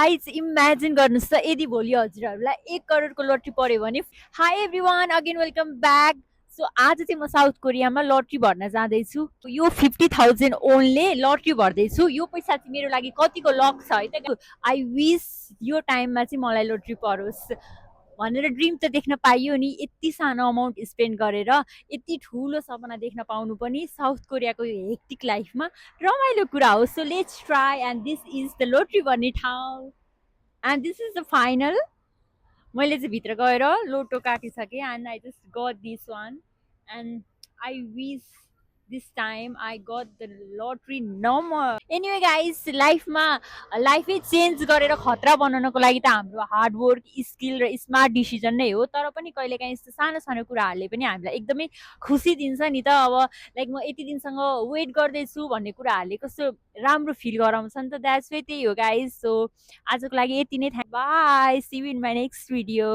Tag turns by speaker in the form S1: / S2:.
S1: Guys imagine गर्नुहोस् त यदि भोलि हजुरहरूलाई 1 करोडको लट्री पर्यो भने। High everyone, again welcome back. So आज चाहिँ म साउथ कोरियामा लट्री भर्न जाँदैछु। यो 50,000 ओनले लट्री भर्दैछु। यो पैसा चाहिँ मेरो लागि कतिको लक छ है त। आई विस यो टाइममा चाहिँ मलाई लट्री परोस् भनेर ड्रिम त देख्न पाइयो नि। यति सानो अमाउन्ट स्पेन्ड गरेर यति ठुलो सपना देख्न पाउनु पनि साउथ कोरियाको हेक्टिक लाइफमा रमाइलो कुरा हो। So let's try and this is the lottery भन्ने ठाउँ and this is the final. मैले चाहिँ भित्र गएर लोटो काटिसकेँ and I just got this one and I wish this time I got the lottery number. Anyway guys, लाइफै change गरेर खतरा बनाउनको लागि त हाम्रो हार्ड वर्क, स्किल र स्मार्ट डिसिजन नै हो। तर पनि कहिलेकाहीँ यस्तो सानो सानो कुराहरूले पनि हामीलाई एकदमै खुसी दिन्छ नि त। अब लाइक म यति दिनसँग वेट गर्दैछु भन्ने कुराहरूले कस्तो राम्रो फिल गराउँछ नि त। द्याट्स वे त्यही हो गाइज। सो आजको लागि यति नै। Bye, see you in my next video.